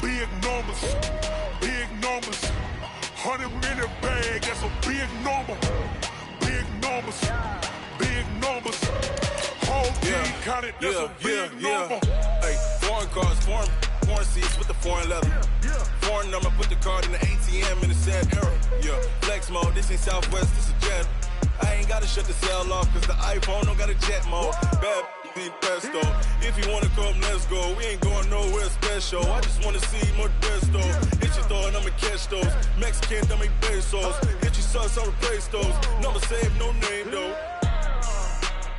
big numbers, big numbers. 100-minute bag, that's a big number. Big numbers, big numbers. Whole team counted, that's a big number. Hey, foreign cars, foreign seats with the foreign leather. Foreign number, put the card in the ATM in the sad era. Yeah, flex mode, this ain't Southwest, this is Jet. I ain't gotta shut the cell off, cause the iPhone don't got a jet mode. Bad need pesto. If you wanna come, let's go. We ain't going nowhere special. I just wanna see more Desto. Hit your throw and I'ma catch those. Mexican, don't make pesos. Hit your sauce, I'll replace those. Number save, no name though.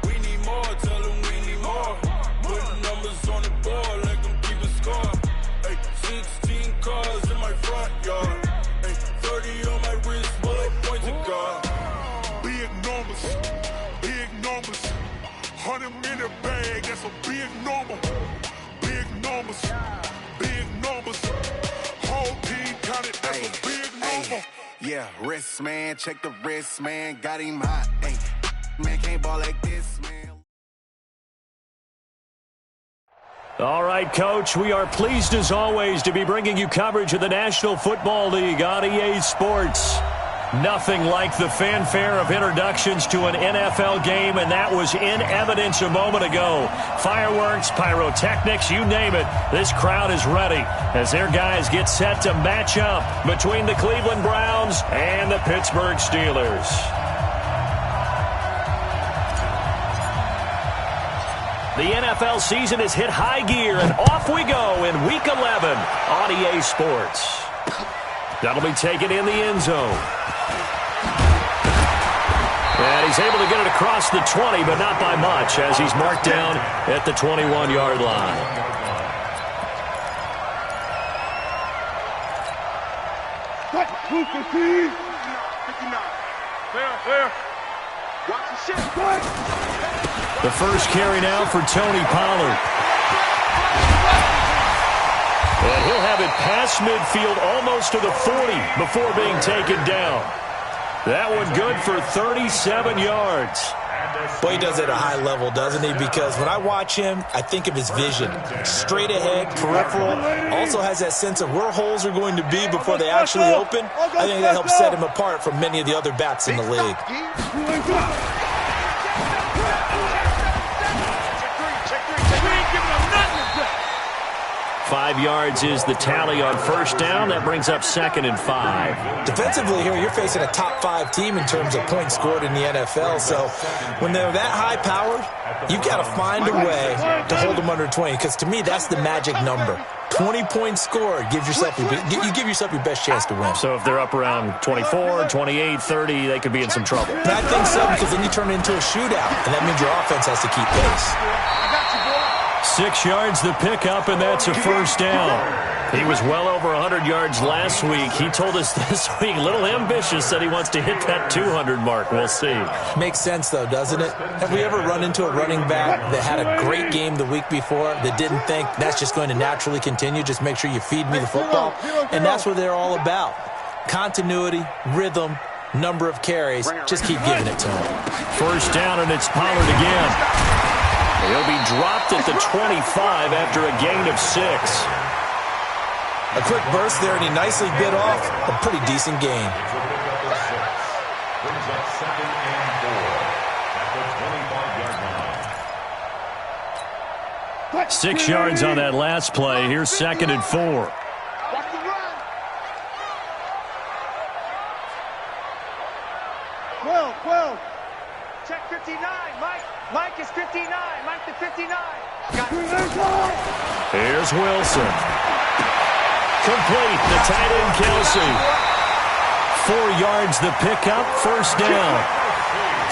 We need more, tell them we need more. Putting numbers on the board, like them keep a score. Hey, 16 cars in my front yard. Hey, 30 on my wrist, bullet points and guard. Big numbers, big numbers. 100-minute bag, that's a big number. Big numbers, big numbers. Whole team counted, that's a big number. Yeah, wrist man, check the wrist man, got him hot. Ay, man can't ball like this, man. All right, Coach, we are pleased as always to be bringing you coverage of the National Football League on EA Sports. Nothing like the fanfare of introductions to an NFL game, and that was in evidence a moment ago. Fireworks, pyrotechnics, you name it. This crowd is ready as their guys get set to match up between the Cleveland Browns and the Pittsburgh Steelers. The NFL season has hit high gear, and off we go in Week 11 on EA Sports. That'll be taken in the end zone. And he's able to get it across the 20, but not by much, as he's marked down at the 21-yard line. The first carry now for Tony Pollard. And he'll have it past midfield almost to the 40 before being taken down. That one good for 37 yards. Boy, he does it at a high level, doesn't he? Because when I watch him, I think of his vision. Straight ahead, peripheral. Also has that sense of where holes are going to be before they actually open. I think that helps set him apart from many of the other backs in the league. 5 yards is the tally on first down. That brings up 2nd and 5. Defensively here, you're facing a top 5 team in terms of points scored in the NFL. So when they're that high-powered, you've got to find a way to hold them under 20. Because to me, that's the magic number. 20 points scored, you give yourself your best chance to win. So if they're up around 24, 28, 30, they could be in some trouble. I think so, because then you turn it into a shootout, and that means your offense has to keep pace. 6 yards the pickup, and that's a first down. He was well over 100 yards last week. He told us this week, a little ambitious, said he wants to hit that 200 mark. We'll see. Makes sense, though, doesn't it? Have we ever run into a running back that had a great game the week before that didn't think that's just going to naturally continue? Just make sure you feed me the football. And that's what they're all about. Continuity, rhythm, number of carries. Just keep giving it to him. First down, and it's Pollard again. He'll be dropped at the 25 after a gain of 6. A quick burst there, and he nicely bit off a pretty decent gain. 6 yards on that last play. Here's 2nd and 4. Check 59. Mike is 59. Mike to 59. Here's Wilson. Complete. The tight end, Kelsey. 4 yards the pickup. First down.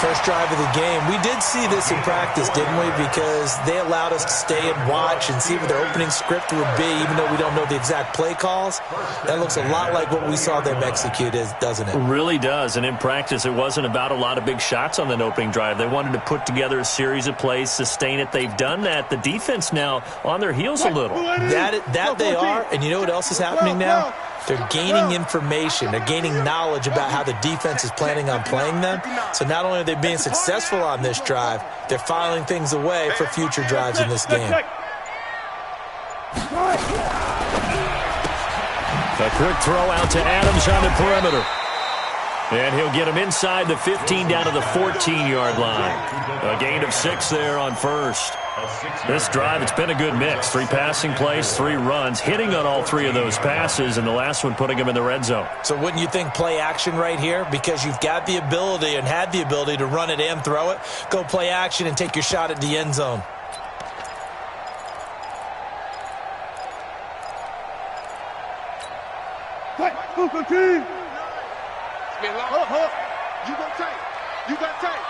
First drive of the game. We did see this in practice, didn't we? Because they allowed us to stay and watch and see what their opening script would be, even though we don't know the exact play calls. That looks a lot like what we saw them execute, doesn't it? It really does. And in practice, it wasn't about a lot of big shots on that opening drive. They wanted to put together a series of plays, sustain it. They've done that. The defense now on their heels a little. That they are. And you know what else is happening now? They're gaining information. They're gaining knowledge about how the defense is planning on playing them. So not only are they being successful on this drive, they're filing things away for future drives in this game. A quick throw out to Adams on the perimeter. And he'll get him inside the 15 down to the 14-yard line. A gain of 6 there on first. This drive, it's been a good mix. 3 passing plays, 3 runs, hitting on all 3 of those passes, and the last one putting him in the red zone. So wouldn't you think play action right here? Because you've got the ability and had the ability to run it and throw it. Go play action and take your shot at the end zone. You got tight. You got tight.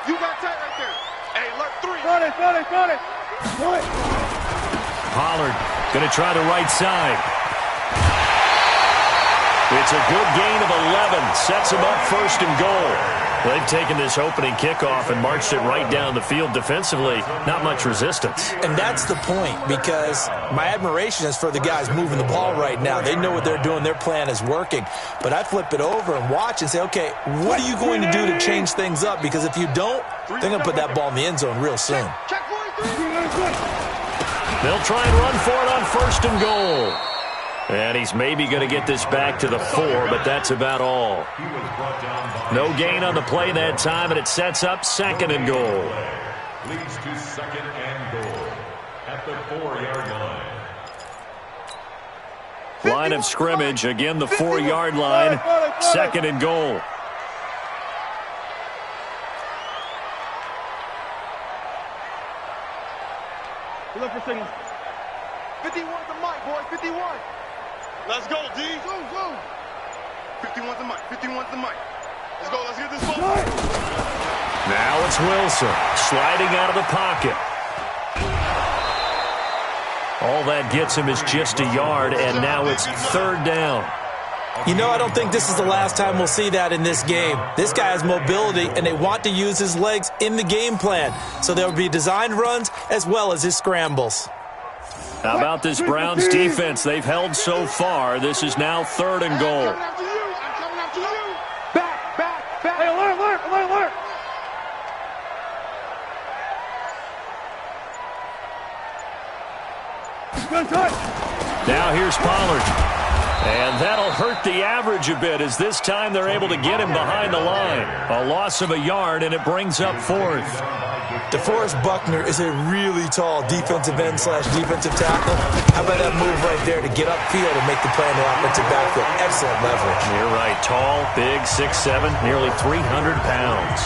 You got tight right there. Hey, alert 3. Got it. Pollard going to try the right side. It's a good gain of 11. Sets him up first and goal. They've taken this opening kickoff and marched it right down the field defensively. Not much resistance. And that's the point, because my admiration is for the guys moving the ball right now. They know what they're doing. Their plan is working. But I flip it over and watch and say, okay, what are you going to do to change things up? Because if you don't, they're going to put that ball in the end zone real soon. They'll try and run for it on first and goal. And he's maybe going to get this back to the 4, but that's about all. No gain on the play that time, and it sets up second and goal. Leads to second and goal at the 4-yard line. Line of scrimmage, again the 4-yard line, second and goal. Look for signal. 51's the mic, boys. 51. Let's go, D. Go. 51's the mic. 51's the mic. Let's go. Let's get this ball. Now it's Wilson sliding out of the pocket. All that gets him is just a yard, and now it's third down. You know, I don't think this is the last time we'll see that in this game. This guy has mobility, and they want to use his legs in the game plan. So there will be designed runs as well as his scrambles. How about this Browns defense? They've held so far. This is now third and goal. I'm coming after you. Back. Hey, alert. Now here's Pollard. And that'll hurt the average a bit, as this time they're able to get him behind the line. A loss of a yard, and it brings up fourth. DeForest Buckner is a really tall defensive end / defensive tackle. How about that move right there to get upfield and make the play in the offensive backfield? Excellent leverage. You're right. Tall, big, 6'7", nearly 300 pounds.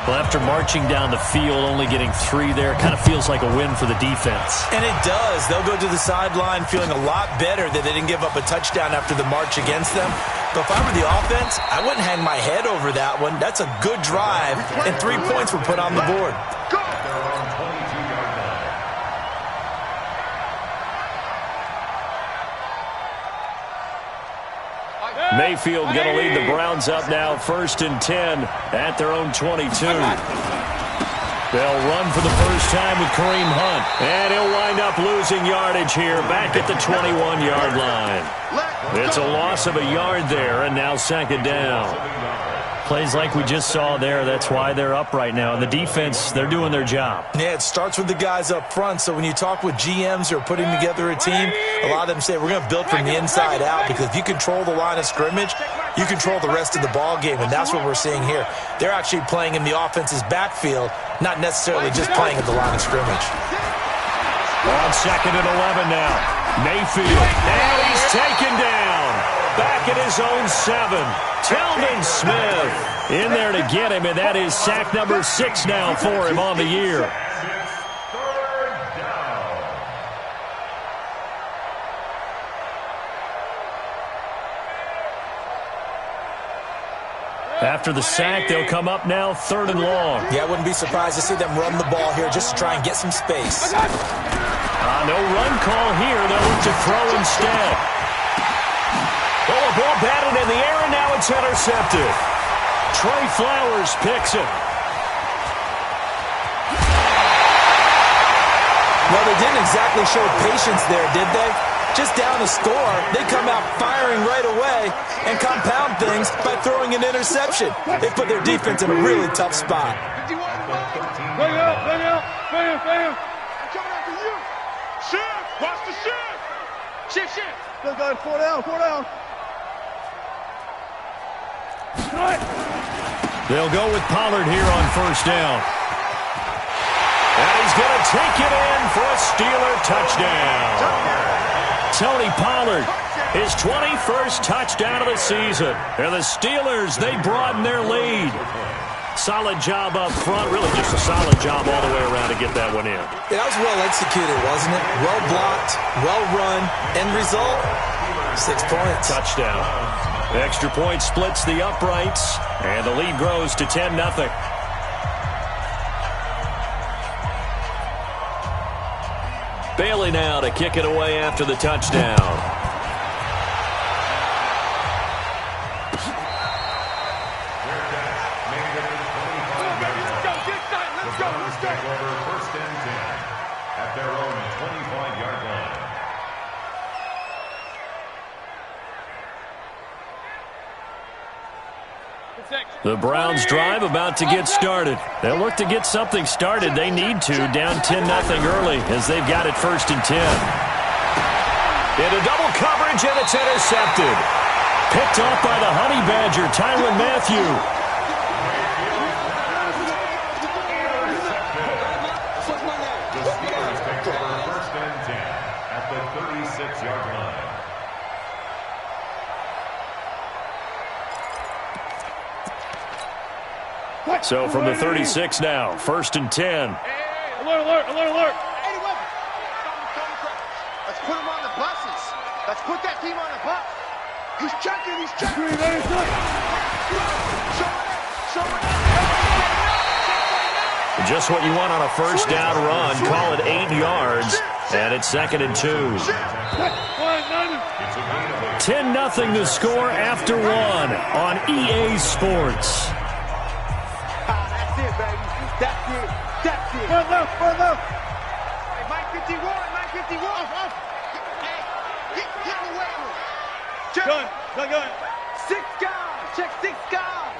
Well, after marching down the field, only getting 3 there, kind of feels like a win for the defense. And it does. They'll go to the sideline feeling a lot better that they didn't give up a touchdown after the march against them. But if I were the offense, I wouldn't hang my head over that one. That's a good drive, and 3 points were put on the board. Mayfield going to lead the Browns up now, 1st and 10 at their own 22. They'll run for the first time with Kareem Hunt, and he'll wind up losing yardage here back at the 21-yard line. It's a loss of a yard there, and now second down. Plays like we just saw there, that's why they're up right now. And the defense, they're doing their job. Yeah, it starts with the guys up front. So when you talk with GMs who are putting together a team, a lot of them say we're going to build from the inside out, because if you control the line of scrimmage, you control the rest of the ball game, and that's what we're seeing here. They're actually playing in the offense's backfield, not necessarily just playing at the line of scrimmage. On second and 11 now. Mayfield, and he's taken down. Back at his own 7. Telvin Smith in there to get him, and that is sack number 6 now for him on the year. After the sack, they'll come up now 3rd and long. Yeah, I wouldn't be surprised to see them run the ball here just to try and get some space. No run call here. They'll look to throw instead. Oh, a ball batted in the air, and now it's intercepted. Trey Flowers picks it. Well, they didn't exactly show patience there, did they? Just down a score, they come out firing right away and compound things by throwing an interception. They put their defense in a really tough spot. Bring out. I'm coming after you. Shift. Watch the shift. Shift, shift. Go, guys. 4 down, 4 down. They'll go with Pollard here on first down. And he's going to take it in for a Steeler touchdown. Tony Pollard, his 21st touchdown of the season. And the Steelers, they broaden their lead. Solid job up front. Really just a solid job all the way around to get that one in. Yeah, that was well executed, wasn't it? Well blocked, well run. End result, 6 points. Touchdown. Extra point splits the uprights, and the lead grows to 10-0. Bailey now to kick it away after the touchdown. The Browns drive about to get started. They'll look to get something started. They need to, down 10-0 early as they've got it 1st and 10. Into double coverage, and it's intercepted. Picked off by the Honey Badger, Tyrann Mathieu. The Steelers take over 1st and 10 at the 36-yard line. So from the 36 now, 1st and 10. Alert, alert, alert, alert. Let's put him on the buses. Let's put that team on the bus. He's checking, he's checking. Just what you want on a first down run. Call it 8 yards, and it's 2nd and 2. 10-0 the score after 1 on EA Sports. That's it, baby. That's it. That's it. Run left, run left. Hey, Mike 51, Mike 51. Hey, get in the weight room. Check. Gun. 6 guys. Check 6 guys.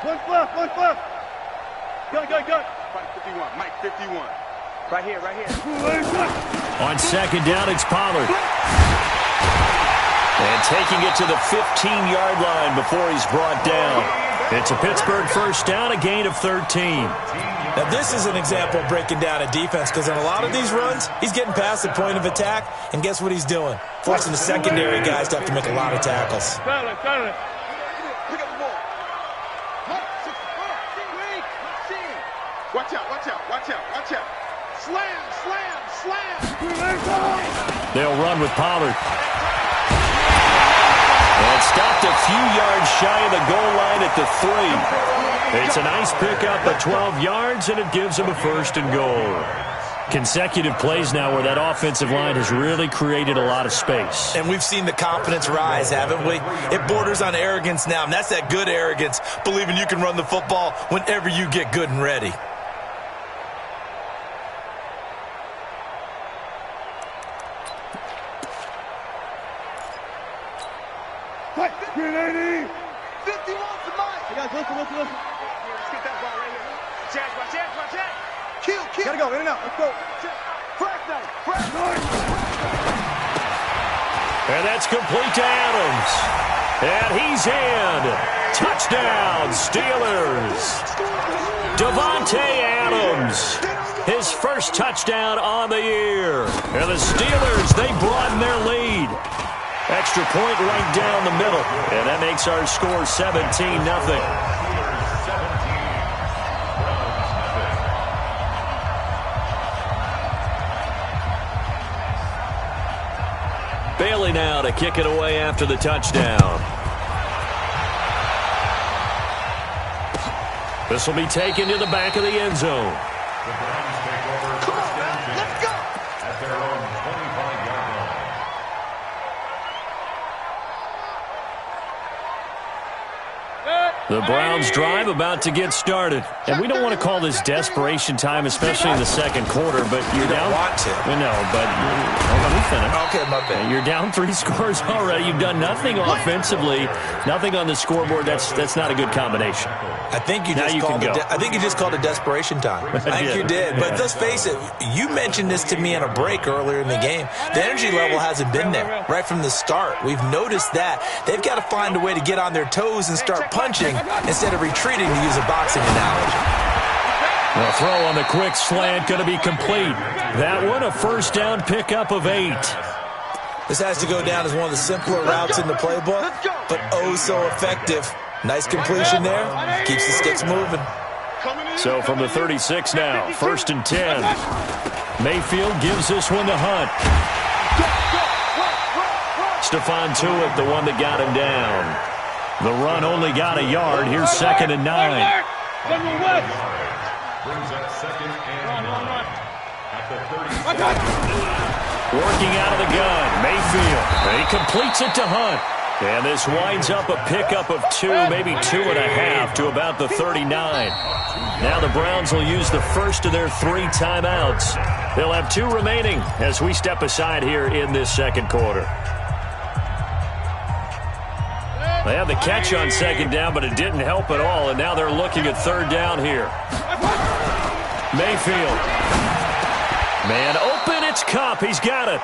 One left. Gun. Mike 51, Mike 51. Right here. On 2nd down, it's Pollard. And taking it to the 15-yard line before he's brought down. It's a Pittsburgh first down, a gain of 13. Now, this is an example of breaking down a defense because in a lot of these runs, he's getting past the point of attack, and guess what he's doing? Forcing the secondary guys to have to make a lot of tackles. Silent. Pick up the ball. Watch out. Slam. They'll run with Pollard. And stopped a few yards shy of the goal line at the 3. It's a nice pickup of 12 yards, and it gives them a 1st and goal. Consecutive plays now where that offensive line has really created a lot of space. And we've seen the confidence rise, haven't we? It borders on arrogance now, and that's that good arrogance, believing you can run the football whenever you get good and ready. Grenade! 51 to Mike. Hey guys, listen. Let's get that ball right here. Watch out. Kill. Gotta go, in and out. Let's go. Fresh night. And that's complete to Adams. And he's in. Touchdown, Steelers. Davante Adams. His first touchdown on the year. And the Steelers, they broaden their lead. Extra point right down the middle. And that makes our score 17-0. Bailey now to kick it away after the touchdown. This will be taken to the back of the end zone. The Browns take over 1st and 10 at their own 25-yard line. The The Browns drive about to get started. And we don't want to call this desperation time, especially in the second quarter, but you're down. You don't want to. No, but let me finish. Okay, my bad. You're down 3 scores already. You've done nothing offensively, nothing on the scoreboard. That's not a good combination. I think you just called it desperation time. I think you did. But let's face it, you mentioned this to me in a break earlier in the game. The energy level hasn't been there right from the start. We've noticed that. They've got to find a way to get on their toes and start punching instead of retreating, to use a boxing analogy. The throw on the quick slant going to be complete. That one a first down pickup of 8. This has to go down as one of the simpler routes in the playbook, but oh so effective. Nice completion there. Keeps the sticks moving. So from the 36 now, 1st and 10. Mayfield gives this one to Hunt. Stephon Tuitt, the one that got him down. The run only got a yard. Here's 2nd and 9. Working out of the gun, Mayfield. He completes it to Hunt. And this winds up a pickup of 2, maybe 2.5 to about the 39. Now the Browns will use the first of their 3 timeouts. They'll have 2 remaining as we step aside here in this second quarter. They had the catch on 2nd down, but it didn't help at all, and now they're looking at 3rd down here. Mayfield. Man open, it's Kupp. He's got it.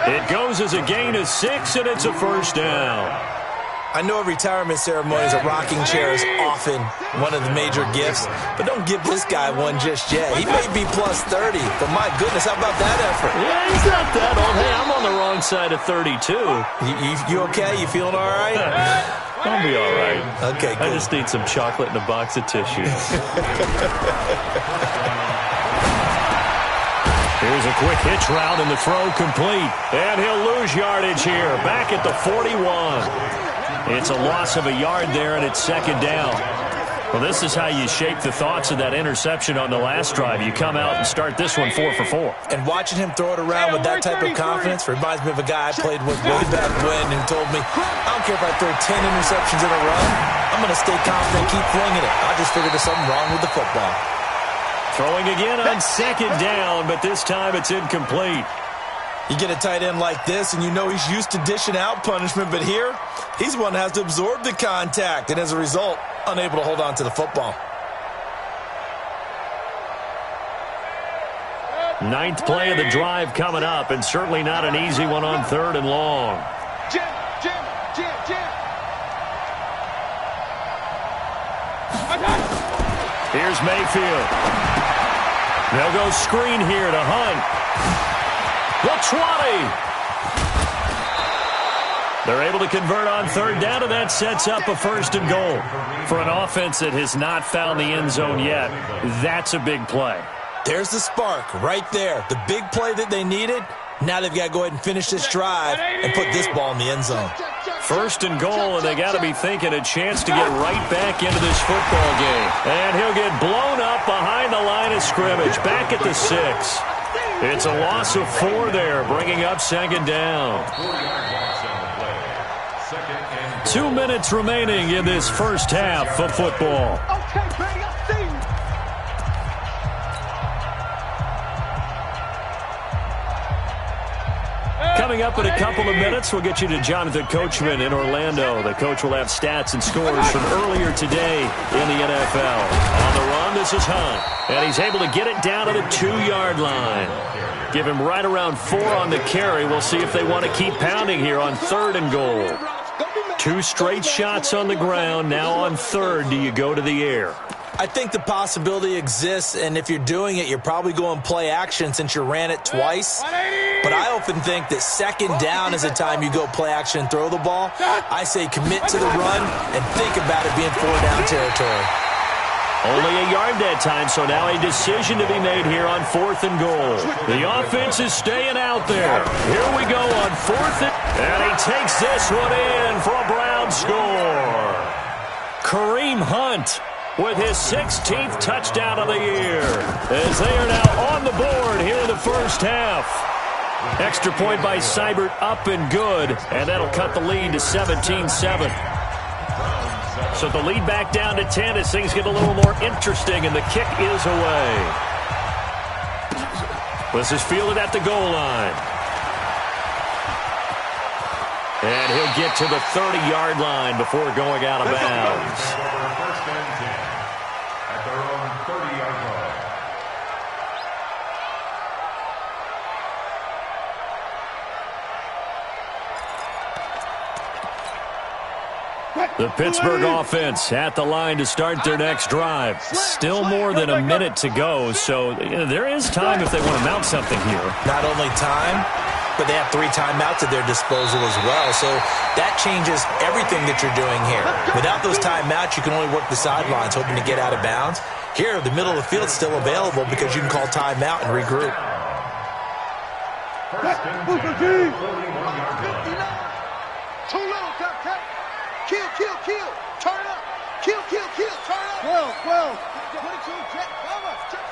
It goes as a gain of 6, and it's a first down. I know retirement ceremonies, a rocking chair is often one of the major gifts, but don't give this guy one just yet. He may be plus 30, but my goodness, how about that effort? Yeah, he's not that old. Hey, I'm on the wrong side of 32. You okay? You feeling all right? I'll be all right. Okay, good. I just need some chocolate and a box of tissues. Here's a quick hitch route, and the throw complete. And he'll lose yardage here, back at the 41. It's a loss of a yard there, and it's 2nd down. Well, this is how you shape the thoughts of that interception on the last drive. You come out and start this one 4 for 4. And watching him throw it around with that type of confidence reminds me of a guy I played with way back when who told me, I don't care if I throw 10 interceptions in a run, I'm going to stay confident and keep flinging it. I just figured there's something wrong with the football. Throwing again on 2nd down, but this time it's incomplete. You get a tight end like this, and you know he's used to dishing out punishment, but here, he's the one that has to absorb the contact, and as a result, unable to hold on to the football. 9th play of the drive coming up, and certainly not an easy one on 3rd and long. Jim. Here's Mayfield. They'll go screen here to Hunt. The 20. They're able to convert on 3rd down, and that sets up a 1st and goal. For an offense that has not found the end zone yet, that's a big play. There's the spark right there. The big play that they needed. Now they've got to go ahead and finish this drive and put this ball in the end zone. 1st and goal, and they got to be thinking a chance to get right back into this football game. And he'll get blown up behind the line of scrimmage, back at the 6. It's a loss of 4 there, bringing up 2nd down. 2 minutes remaining in this first half of football. Okay, baby, I see you. Coming up in a couple of minutes, we'll get you to Jonathan Coachman in Orlando. The coach will have stats and scores from earlier today in the NFL. On the run, this is Hunt, and he's able to get it down to the 2-yard line. Give him right around 4 on the carry. We'll see if they want to keep pounding here on 3rd and goal. 2 straight shots on the ground. Now on 3rd, do you go to the air? I think the possibility exists, and if you're doing it, you're probably going play action since you ran it twice. But I often think that 2nd down is the time you go play action and throw the ball. I say commit to the run and think about it being 4-down territory. Only a yard that time, so now a decision to be made here on 4th and goal. The offense is staying out there. Here we go on 4th, and he takes this one in for a Brown score. Kareem Hunt with his 16th touchdown of the year, as they are now on the board here in the first half. Extra point by Seibert, up and good, and that'll cut the lead to 17-7. So the lead back down to 10 as things get a little more interesting, and the kick is away. This is fielded at the goal line. And he'll get to the 30-yard line before going out of bounds. First and 10 at their own 30-yard line. The Pittsburgh offense at the line to start their next drive. Still more than a minute to go, so there is time if they want to mount something here. Not only time, but they have 3 timeouts at their disposal as well, so that changes everything that you're doing here. Without those timeouts, you can only work the sidelines, hoping to get out of bounds. Here, the middle of the field is still available because you can call timeout and regroup. First and 10, 41-yard line. Too low, Cupcake. Kill, kill, kill. Turn it up. Kill, kill, kill. Turn it up. 12. 22, Jet, Bama. 22,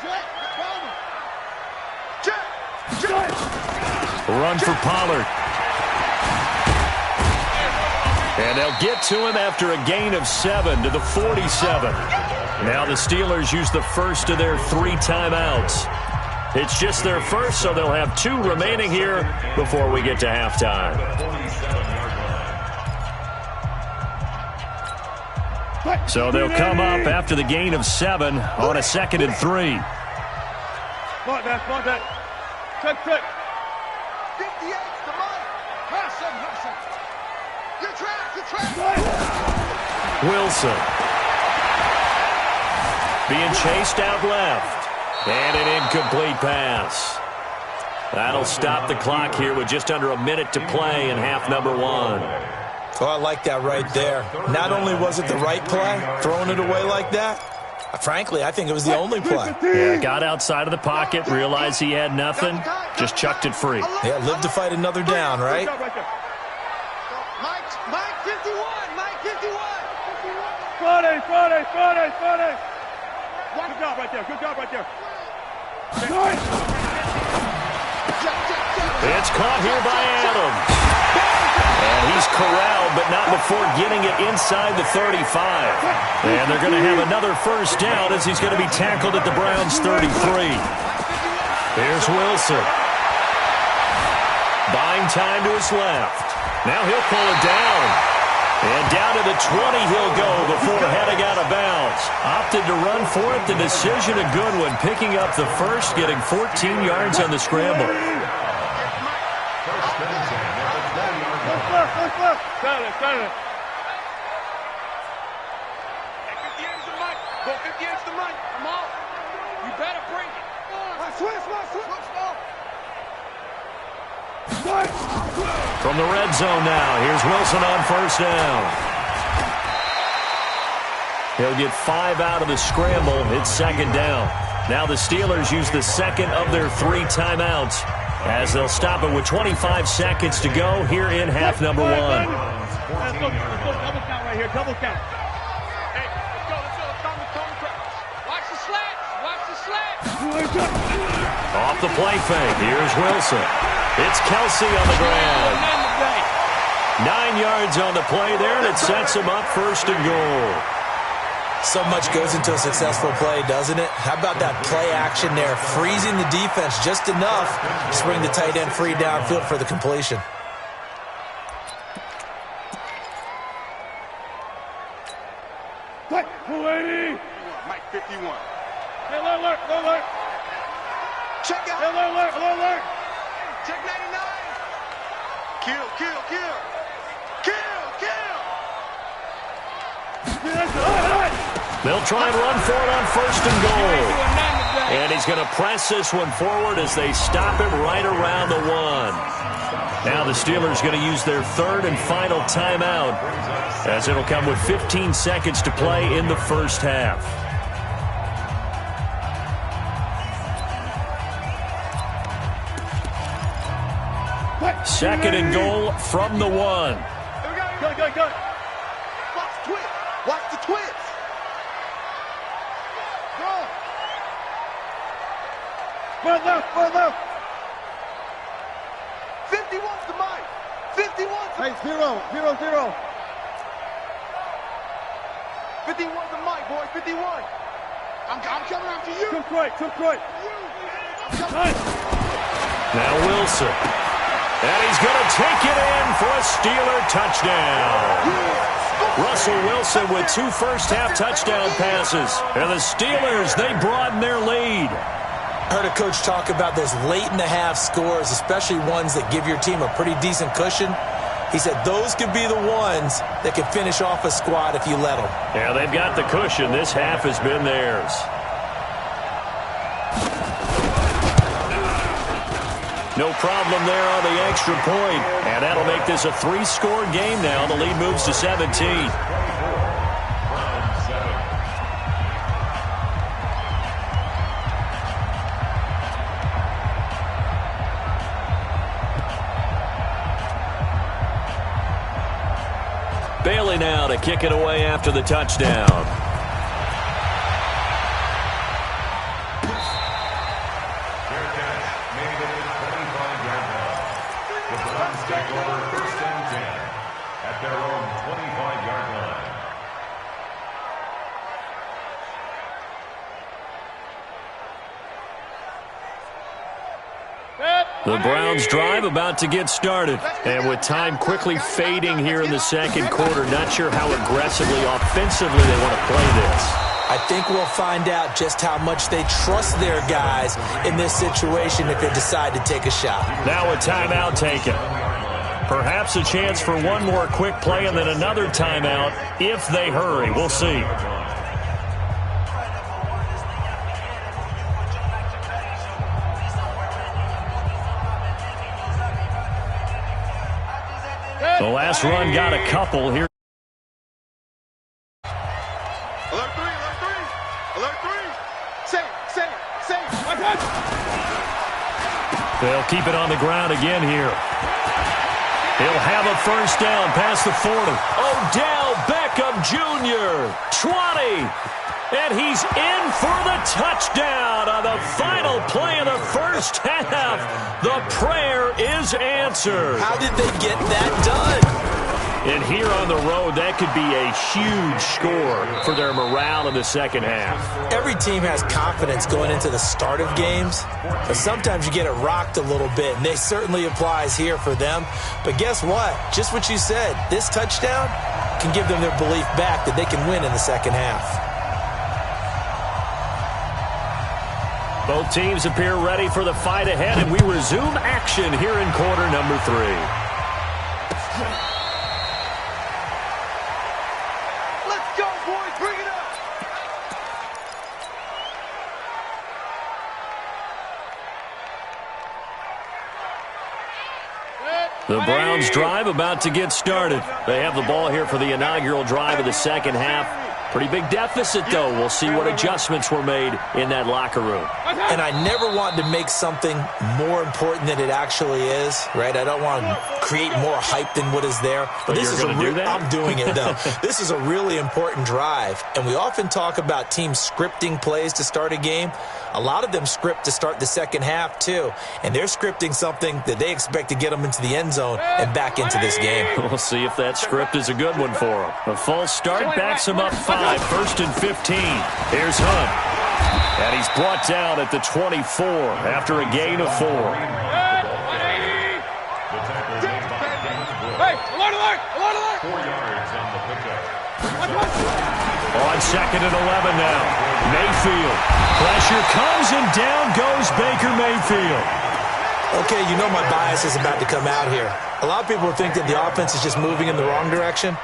Jet, Bama. Jet. Run for Pollard. And they'll get to him after a gain of 7 to the 47. Now the Steelers use the first of their 3 timeouts. It's just their first, so they'll have 2 remaining here before we get to halftime. So they'll come up after the gain of 7 on a 2nd and 3. Smart that. Check. 58's the money. Pass him. Good track. Wilson. Being chased out left. And an incomplete pass. That'll stop the clock here with just under a minute to play in half number 1. Oh, I like that right there. Not only was it the right play, throwing it away like that, frankly, I think it was the only play. Yeah, got outside of the pocket, realized he had nothing, just chucked it free. Yeah, live to fight another down, right? Mike 51. Friday. Good job right there. It's caught here by Adams. And he's corralled, but not before getting it inside the 35. And they're going to have another first down as he's going to be tackled at the Browns' 33. Here's Wilson. Buying time to his left. Now he'll pull it down. And down to the 20 he'll go before heading out of bounds. Opted to run for it. The decision a good one. Picking up the first, getting 14 yards on the scramble. Silence. Go 58's the money. Come on. You better bring it. Switch. From the red zone now, here's Wilson on first down. He'll get 5 out of the scramble. It's 2nd down. Now the Steelers use the 2nd of their 3 timeouts as they'll stop it with 25 seconds to go here in half number 1. Let's go. Double count right here. Double count. Hey, let's go. Watch the slats. Off the play fake. Here's Wilson. It's Kelsey on the ground. 9 yards on the play there, and it sets him up 1st and goal. So much goes into a successful play, doesn't it? How about that play action there? Freezing the defense just enough to bring the tight end free downfield for the completion. Mike 51. Hey, alert. Check out. Alert. Check 99. Kill. They'll try and run for it on 1st and goal. And he's going to press this one forward as they stop it right around the 1. Now the Steelers going to use their 3rd and final timeout as it'll come with 15 seconds to play in the first half. Second and goal from the 1. Go. Watch the twist. Far left. 51's the mic. 51's the mic. Hey, 0. 51's the mic, boy. 51. I'm coming after you. Took right. Now Wilson. And he's going to take it in for a Steeler touchdown. Russell Wilson with 2 first-half touchdown passes. And the Steelers, they broaden their lead. I heard a coach talk about those late-in-the-half scores, especially ones that give your team a pretty decent cushion. He said those could be the ones that could finish off a squad if you let them. Yeah, they've got the cushion. This half has been theirs. No problem there on the extra point. And that'll make this a 3-score game now. The lead moves to 17. Bailey now to kick it away after the touchdown. The Browns drive about to get started. And with time quickly fading here in the second quarter, not sure how aggressively, offensively they want to play this. I think we'll find out just how much they trust their guys in this situation if they decide to take a shot. Now a timeout taken. Perhaps a chance for one more quick play and then another timeout if they hurry. We'll see. The last run got a couple here. Alert 3, alert 3. Alert 3. Save. They'll keep it on the ground again here. He'll have a first down past the 40. Odell Beckham Jr. 20. And he's in for the touchdown on the final play of the first half. The prayer is answered. How did they get that done? And here on the road, that could be a huge score for their morale in the second half. Every team has confidence going into the start of games, but sometimes you get it rocked a little bit, and they certainly applies here for them. But guess what? Just what you said, this touchdown can give them their belief back that they can win in the second half. Both teams appear ready for the fight ahead, and we resume action here in quarter number 3. Let's go, boys. Bring it up. The Browns drive about to get started. They have the ball here for the inaugural drive of the second half. Pretty big deficit, though. We'll see what adjustments were made in that locker room. And I never want to make something more important than it actually is, right? I don't want to create more hype than what is there. But this is I'm doing it, though. This is a really important drive. And we often talk about teams scripting plays to start a game. A lot of them script to start the second half, too. And they're scripting something that they expect to get them into the end zone and back into this game. We'll see if that script is a good one for them. A false start backs them up 5. First and 15. Here's Hunt. And he's brought down at the 24 after a gain of 4. Hey, alert! 4 yards on the pickup. On second and 11 now. Mayfield. Pressure comes and down goes Baker Mayfield. Okay, you know my bias is about to come out here. A lot of people think that the offense is just moving in the wrong direction.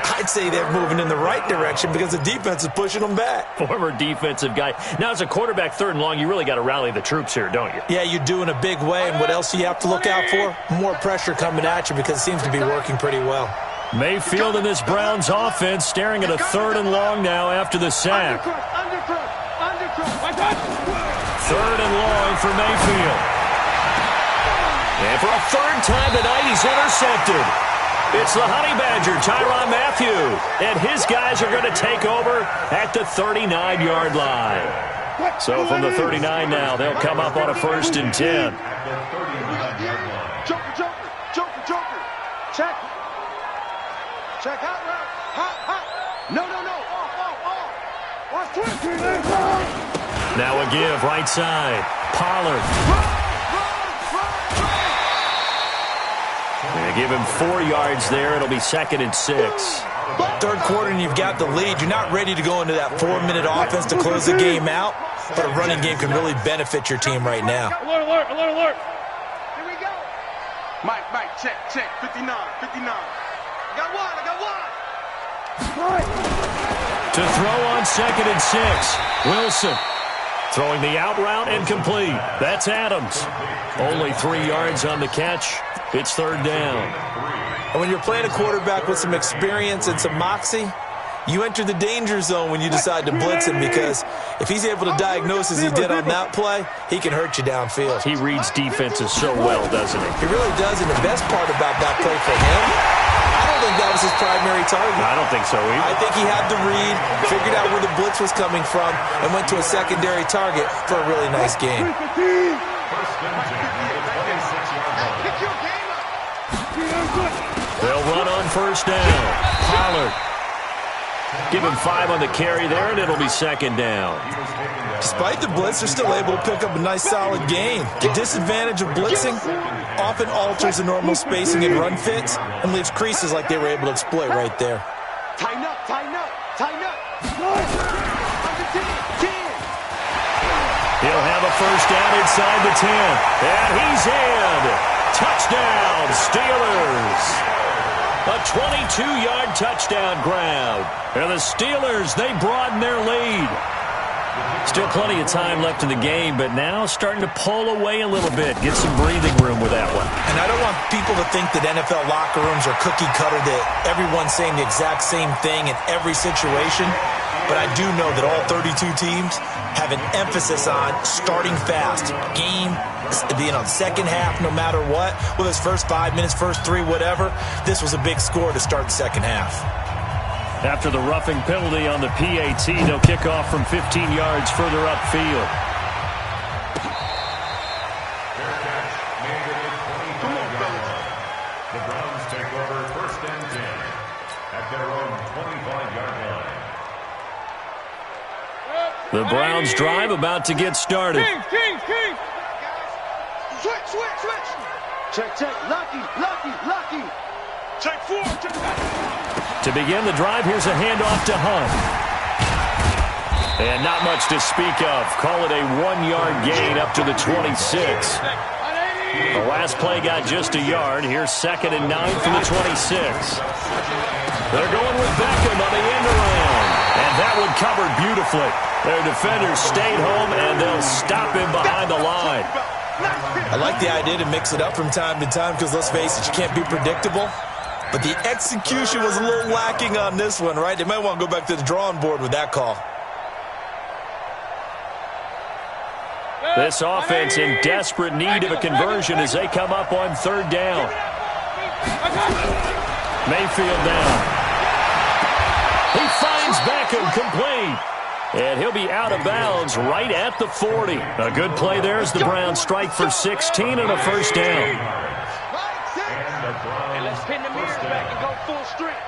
I'd say they're moving in the right direction because the defense is pushing them back. Former defensive guy. Now, as a quarterback, third and long, you really got to rally the troops here, don't you? Yeah, you do in a big way, and what else do you have to look out for? More pressure coming at you because it seems to be working pretty well. Mayfield in this Browns offense staring at a third and long now after the sack. Third and long for Mayfield. And for a third time tonight, he's intercepted. It's the Honey Badger, Tyrann Mathieu, and his guys are going to take over at the 39-yard line. So from the 39 now, they'll come up on a first and 10. Joker. Check. Check out route. Hot. No. Off. Now a give, right side. Pollard. They give him 4 yards there. It'll be 2nd and 6. Third quarter and you've got the lead. You're not ready to go into that 4-minute offense to close the game out, but a running game can really benefit your team right now. Alert, alert, alert, alert. Here we go. Mike, check, 59. I got one. To throw on 2nd and 6. Wilson throwing the out route and complete. That's Adams. Only 3 yards on the catch. It's 3rd down. And when you're playing a quarterback with some experience and some moxie, you enter the danger zone when you decide to blitz him, because if he's able to diagnose as he did on that play, he can hurt you downfield. He reads defenses so well, doesn't he? He really does, and the best part about that play for him, I don't think that was his primary target. I don't think so either. I think he had the read, figured out where the blitz was coming from, and went to a secondary target for a really nice game. They'll run on 1st down. Pollard. Give him 5 on the carry there, and it'll be 2nd down. Despite the blitz, they're still able to pick up a nice, solid gain. The disadvantage of blitzing often alters the normal spacing and run fits and leaves creases like they were able to exploit right there. Tighten up. He'll have a 1st down inside the 10. And he's in. Touchdown, Steelers. A 22-yard touchdown grab. And the Steelers, they broaden their lead. Still plenty of time left in the game, but now starting to pull away a little bit. Get some breathing room with that one. And I don't want people to think that NFL locker rooms are cookie cutter, that everyone's saying the exact same thing in every situation. But I do know that all 32 teams have an emphasis on starting fast. Game being on second half no matter what. Whether it's first 5 minutes, first 3, whatever. This was a big score to start the second half. After the roughing penalty on the PAT, they'll kick off from 15 yards further upfield. The Browns take over 1st and 10 at their own 25-yard line. The Browns drive about to get started. King. Switch. Check. Lucky. Check 4. To begin the drive, here's a handoff to Hunt. And not much to speak of. Call it a 1-yard gain up to the 26. The last play got just a yard. Here's 2nd and 9 from the 26. They're going with Beckham on the end around. And that one covered beautifully. Their defenders stayed home, and they'll stop him behind the line. I like the idea to mix it up from time to time because, let's face it, you can't be predictable. But the execution was a little lacking on this one, right? They might want to go back to the drawing board with that call. This offense in desperate need of a conversion as they come up on 3rd down. Mayfield down. He finds Beckham complete. And he'll be out of bounds right at the 40. A good play there as the Browns strike for 16 and a 1st down. And let's pin the mirror back and go full strength.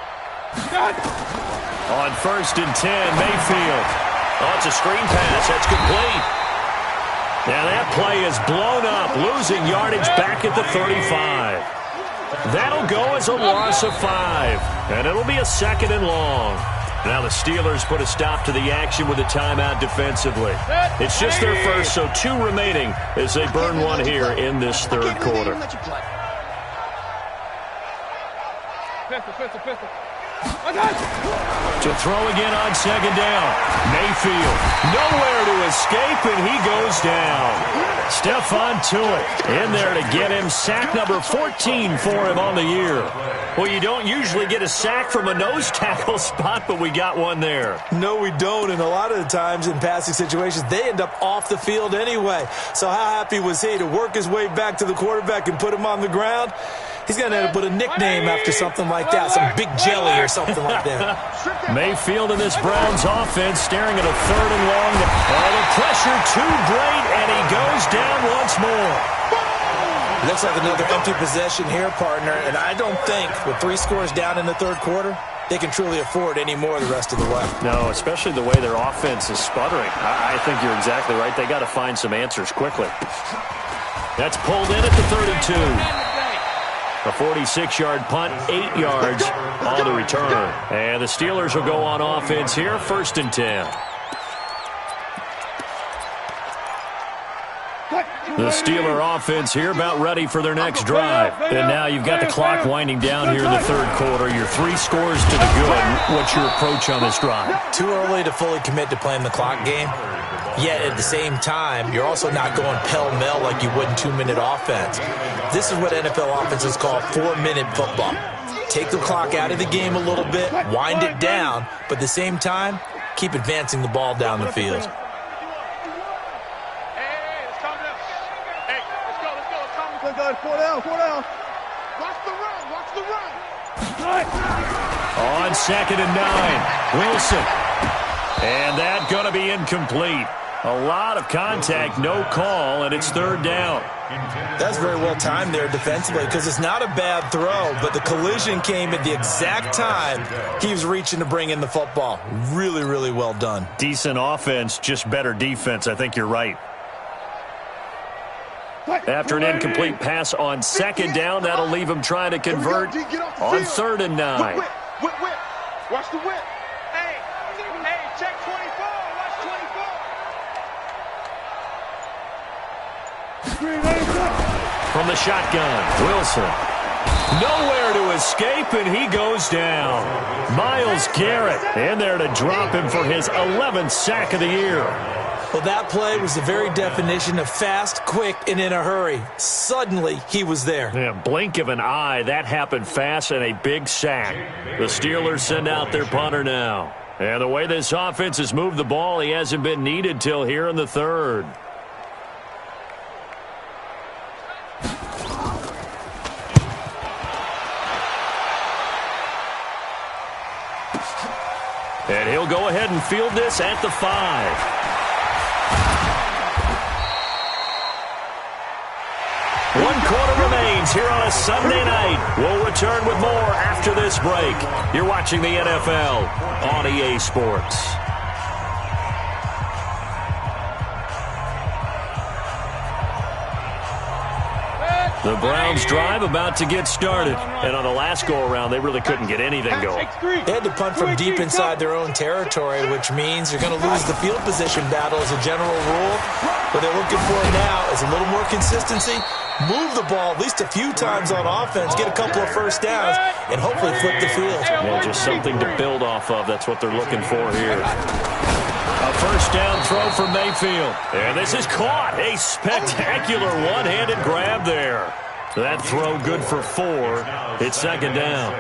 On 1st and 10, Mayfield. Oh, it's a screen pass. That's complete. Now that play is blown up, losing yardage back at the 35. That'll go as a loss of 5. And it'll be a 2nd and long. Now the Steelers put a stop to the action with a timeout defensively. It's just their first, so 2 remaining as they burn one here in this 3rd quarter. Pistol. To throw again on 2nd down. Mayfield, nowhere to escape, and he goes down. Stephon Tuitt in there to get him. Sack number 14 for him on the year. Well, you don't usually get a sack from a nose tackle spot, but we got one there. No, we don't, and a lot of the times in passing situations, they end up off the field anyway. So how happy was he to work his way back to the quarterback and put him on the ground? He's going to end up with a nickname after something like that, some big jelly or something like that. Mayfield in this Browns offense staring at a 3rd and long. Oh, the pressure too great, and he goes down once more. Looks like another empty possession here, partner, and I don't think with 3 scores down in the 3rd quarter, they can truly afford any more the rest of the way. No, especially the way their offense is sputtering. I think you're exactly right. They got to find some answers quickly. That's pulled in at the 32. A 46-yard punt, 8 yards on the return. And the Steelers will go on offense here, 1st and 10. The Steeler offense here about ready for their next drive. And now you've got the clock winding down here in the 3rd quarter. You're 3 scores to the good. What's your approach on this drive? Too early to fully commit to playing the clock game. Yet at the same time, you're also not going pell-mell like you would in 2-minute offense. This is what NFL offenses call 4-minute football. Take the clock out of the game a little bit, wind it down, but at the same time, keep advancing the ball down the field. Watch the run. On 2nd and 9, Wilson. And that going to be incomplete. A lot of contact, no call, and it's 3rd down. That's very well timed there defensively because it's not a bad throw, but the collision came at the exact time he was reaching to bring in the football. Really, really well done. Decent offense, just better defense. I think you're right. After an incomplete pass on 2nd down, that'll leave him trying to convert on 3rd and 9. Whip. Watch the whip. Hey, check 24. Watch 24. From the shotgun, Wilson. Nowhere to escape, and he goes down. Myles Garrett in there to drop him for his 11th sack of the year. Well, that play was the very definition of fast, quick, and in a hurry. Suddenly, he was there. Yeah, blink of an eye, that happened fast and a big sack. The Steelers send out their punter now. And the way this offense has moved the ball, he hasn't been needed till here in the 3rd. And he'll go ahead and field this at the 5. One quarter remains here on a Sunday night. We'll return with more after this break. You're watching the NFL on EA Sports. The Browns drive about to get started. And on the last go-around, they really couldn't get anything going. They had to punt from deep inside their own territory, which means you're going to lose the field position battle as a general rule. What they're looking for now is a little more consistency, move the ball at least a few times on offense, get a couple of first downs, and hopefully flip the field. Yeah, just something to build off of. That's what they're looking for here. A first down throw for Mayfield. And this is caught. A spectacular one-handed grab there. That throw good for 4. It's 2nd down.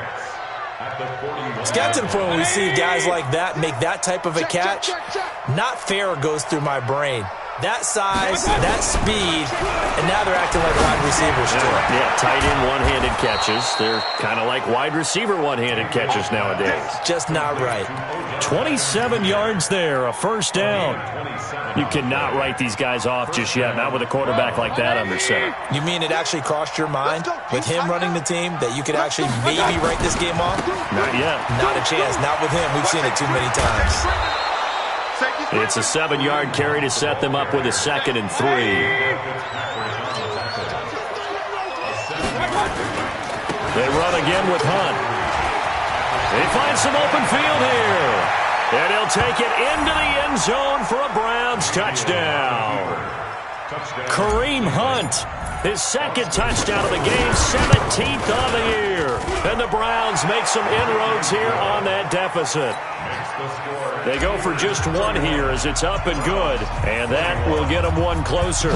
It's got to the point where we see guys like that make that type of a catch. Not fair goes through my brain. That size, that speed, and now they're acting like wide receivers too. Yeah, tight end one-handed catches. They're kind of like wide receiver one-handed catches nowadays. Just not right. 27 yards there, a first down. You cannot write these guys off just yet, not with a quarterback like that under center. You mean it actually crossed your mind with him running the team that you could actually maybe write this game off? Not yet. Not a chance. Not with him. We've seen it too many times. It's a 7-yard carry to set them up with a 2nd and 3. They run again with Hunt. They find some open field here. And he'll take it into the end zone for a Browns touchdown. Kareem Hunt, his 2nd touchdown of the game, 17th on the year. And the Browns make some inroads here on that deficit. They go for just 1 here as it's up and good, and that will get them 1 closer.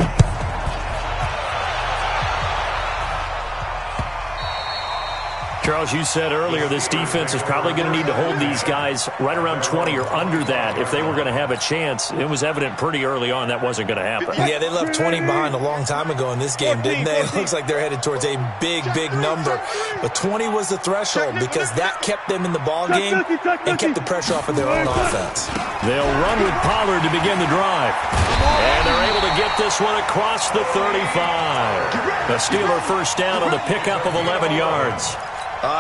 Charles, you said earlier this defense is probably going to need to hold these guys right around 20 or under that if they were going to have a chance. It was evident pretty early on that wasn't going to happen. Yeah, they left 20 behind a long time ago in this game, didn't they? It looks like they're headed towards a big, big number. But 20 was the threshold because that kept them in the ball game and kept the pressure off of their own offense. They'll run with Pollard to begin the drive. And they're able to get this one across the 35. The Steeler first down on the pickup of 11 yards.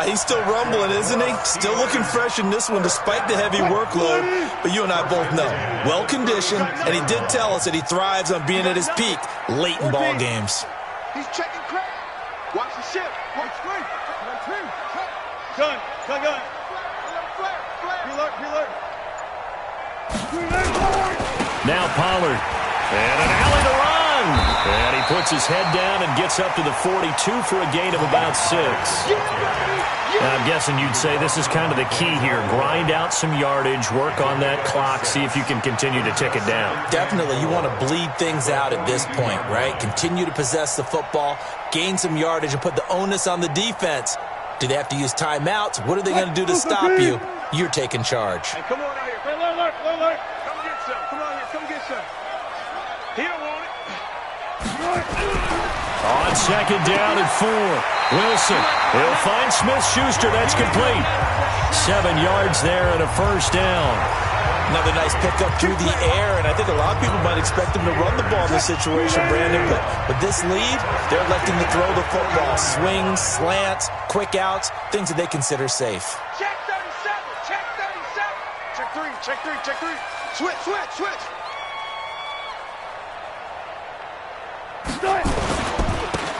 He's still rumbling, isn't he? Still looking fresh in this one despite the heavy workload. But you and I both know, well-conditioned, and he did tell us that he thrives on being at his peak late in ball games. He's checking crap. Watch the shift. Watch three. Gun. Now Pollard. And an alley to run. And he puts his head down and gets up to the 42 for a gain of about 6. Now, I'm guessing you'd say this is kind of the key here. Grind out some yardage, work on that clock, see if you can continue to tick it down. Definitely. You want to bleed things out at this point, right? Continue to possess the football, gain some yardage, and put the onus on the defense. Do they have to use timeouts? What are they going to do to stop you? You're taking charge. Hey, come on out here. Hey, alert. Come get some. Come on here. Come get some. He don't want it. On second down and 4. Wilson. He'll find Smith-Schuster. That's complete. 7 yards there and a first down. Another nice pickup through the air, and I think a lot of people might expect him to run the ball in this situation, Brandon, but with this lead, they're electing to throw the football. Swings, slants, quick outs, things that they consider safe. Check 37. Check 3. Switch.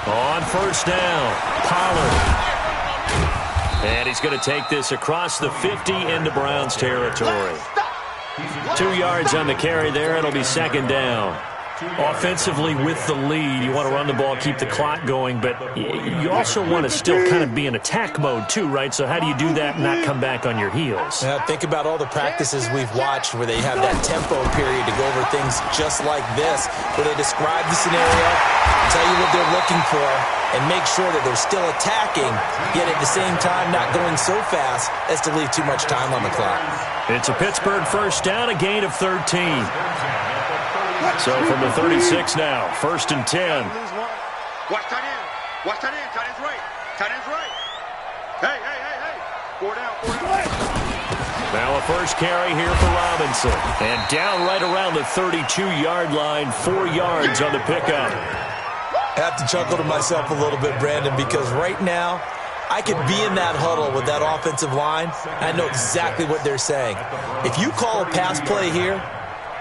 On first down, Pollard. And he's going to take this across the 50 into Browns territory. 2 yards on the carry there. It'll be second down. Offensively with the lead, you want to run the ball, keep the clock going, but you also want to still kind of be in attack mode too, right? So how do you do that and not come back on your heels? Think about all the practices we've watched where they have that tempo period to go over things just like this, where they describe the scenario, tell you what they're looking for, and make sure that they're still attacking, yet at the same time not going so fast as to leave too much time on the clock. It's a Pittsburgh first down, a gain of 13. So from the 36 now, 1st and 10. Watch tight end. Tight end's right. Hey. 4 down. Now a first carry here for Robinson. And down right around the 32-yard line, 4 yards on the pickup. I have to chuckle to myself a little bit, Brandon, because right now, I could be in that huddle with that offensive line. I know exactly what they're saying. If you call a pass play here,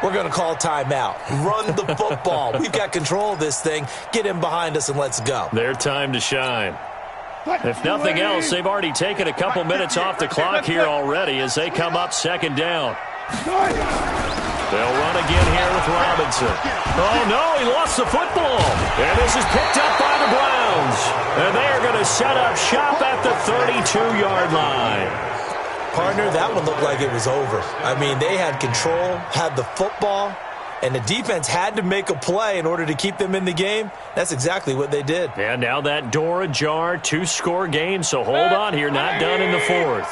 we're going to call timeout. Run the football. We've got control of this thing. Get in behind us and let's go. Their time to shine. If nothing else, they've already taken a couple minutes off the clock here already as they come up second down. They'll run again here with Robinson. Oh, no, he lost the football. And this is picked up by the Browns. And they are going to set up shop at the 32-yard line. Partner, that one looked like it was over. I mean, they had control, had the football, and the defense had to make a play in order to keep them in the game. That's exactly what they did. And now that door ajar, 2-score game, so hold on here, not done in the 4th.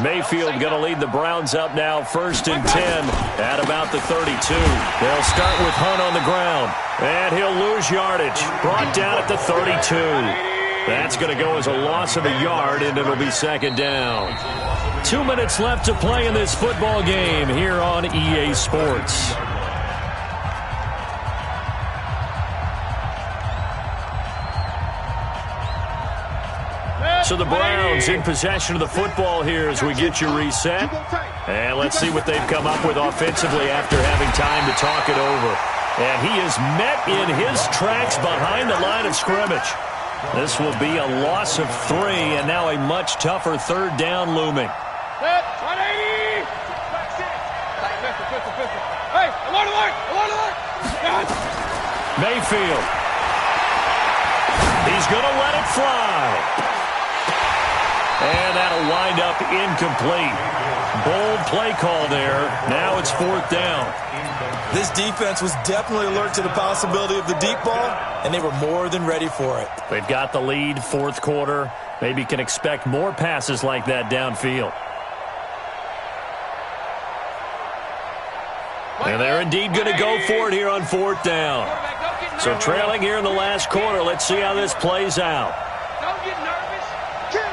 Mayfield going to lead the Browns up now, 1st and 10 at about the 32. They'll start with Hunt on the ground, and he'll lose yardage. Brought down at the 32. That's going to go as a loss of a yard, and it'll be second down. 2 minutes left to play in this football game here on EA Sports. So the Browns in possession of the football here as we get you reset. And let's see what they've come up with offensively after having time to talk it over. And he is met in his tracks behind the line of scrimmage. This will be a loss of 3, and now a much tougher 3rd down looming. Set, 180! Hey, alert! Mayfield. He's going to let it fly. And that'll wind up incomplete. Bold play call there. Now it's 4th down. This defense was definitely alert to the possibility of the deep ball, and they were more than ready for it. They've got the lead, 4th quarter. Maybe can expect more passes like that downfield. And they're indeed going to go for it here on 4th down. So trailing here in the last quarter. Let's see how this plays out. Don't get nervous. King.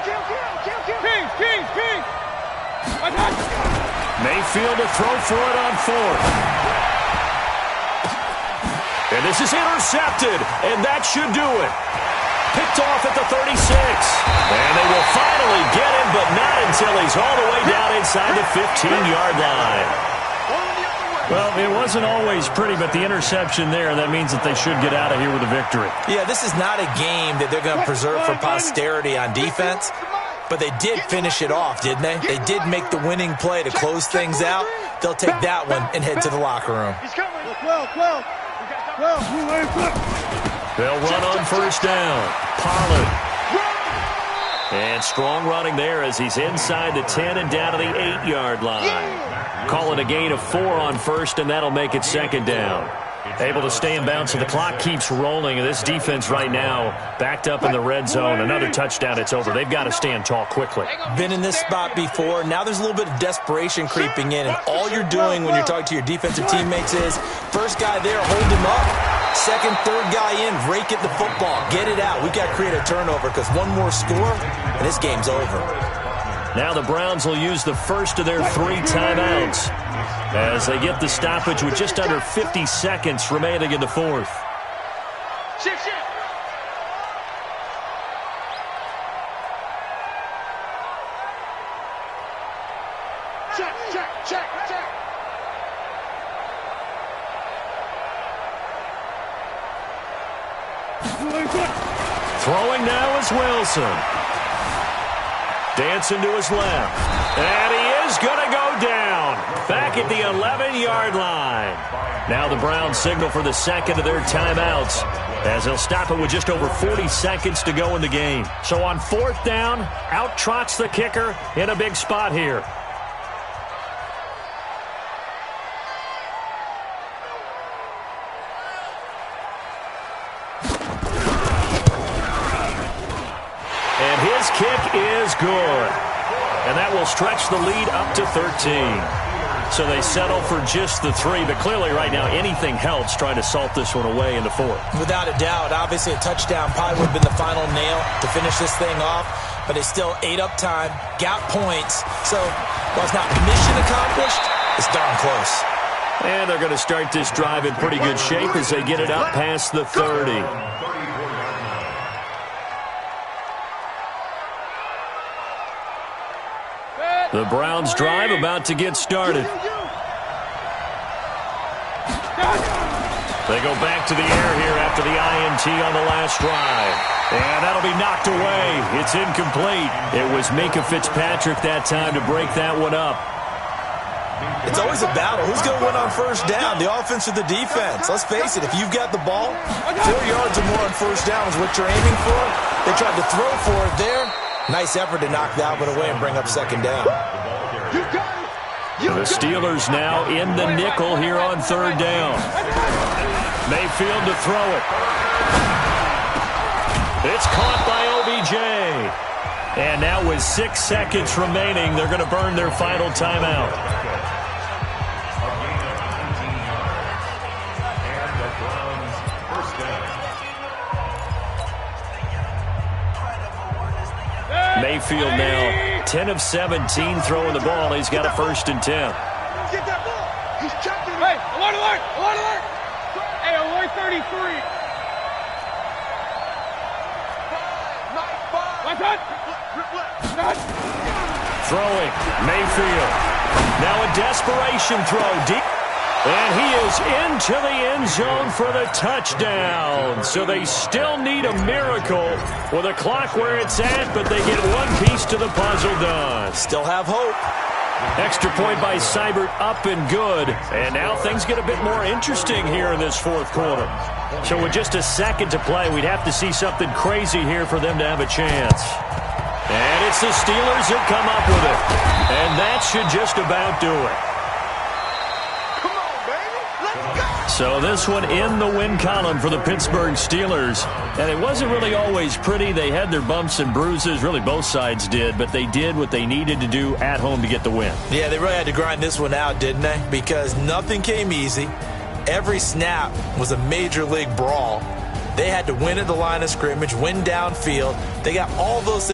Mayfield to throw for it on 4th. And this is intercepted, and that should do it. picked off at the 36. And they will finally get him, but not until he's all the way down inside the 15-yard line. Well, it wasn't always pretty, but the interception there, that means that they should get out of here with a victory. Yeah, this is not a game that they're going to preserve for posterity on defense, but they did finish it off, didn't they? They did make the winning play to close things out. They'll take that one and head to the locker room. They'll run on first down. Pollard. And strong running there as he's inside the 10 and down to the 8-yard line. Call it a gain of 4 on first, and that'll make it second down. Able to stay in bounds, so the clock keeps rolling. And this defense right now backed up in the red zone. Another touchdown, it's over. They've got to stand tall quickly. Been in this spot before. Now there's a little bit of desperation creeping in, and all you're doing when you're talking to your defensive teammates is first guy there, hold him up. Second, third guy in, rake at the football. Get it out. We've got to create a turnover because one more score, and this game's over. Now the Browns will use the first of their 3 timeouts as they get the stoppage with just under 50 seconds remaining in the fourth. Shift. Check. Throwing now is Wilson. Dancing to his left. And he is going to go down. Back at the 11-yard line. Now the Browns signal for the second of their timeouts as they'll stop it with just over 40 seconds to go in the game. So on fourth down, out trots the kicker in a big spot here. And his kick is good. And that will stretch the lead up to 13. So they settle for just the 3, but clearly right now anything helps trying to salt this one away in the fourth. Without a doubt, obviously a touchdown probably would have been the final nail to finish this thing off, but they still ate up time, got points. So while it's not mission accomplished, it's darn close. And they're going to start this drive in pretty good shape as they get it up past the 30. The Browns drive about to get started. They go back to the air here after the INT on the last drive. And that'll be knocked away. It's incomplete. It was Minkah Fitzpatrick that time to break that one up. It's always a battle. Who's going to win on first down, the offense or the defense? Let's face it, if you've got the ball, 4 yards or more on first down is what you're aiming for. They tried to throw for it there. Nice effort to knock that one away and bring up second down. The Steelers now in the nickel here on third down. Mayfield to throw it. It's caught by OBJ. And now with 6 seconds remaining, they're going to burn their final timeout. Mayfield now 10 of 17 throwing the ball. He's got a 1st and 10. Get that ball. He's checking. Hey, alert. Hey, alert 33. Throwing. Mayfield. Now a desperation throw deep. And he is into the end zone for the touchdown. So they still need a miracle with a clock where it's at, but they get one piece to the puzzle done. Still have hope. Extra point by Seibert, up and good. And now things get a bit more interesting here in this fourth quarter. So with just a second to play, we'd have to see something crazy here for them to have a chance. And it's the Steelers that come up with it. And that should just about do it. So this one in the win column for the Pittsburgh Steelers. And it wasn't really always pretty. They had their bumps and bruises. Really, both sides did. But they did what they needed to do at home to get the win. Yeah, they really had to grind this one out, didn't they? Because nothing came easy. Every snap was a major league brawl. They had to win at the line of scrimmage, win downfield. They got all those things.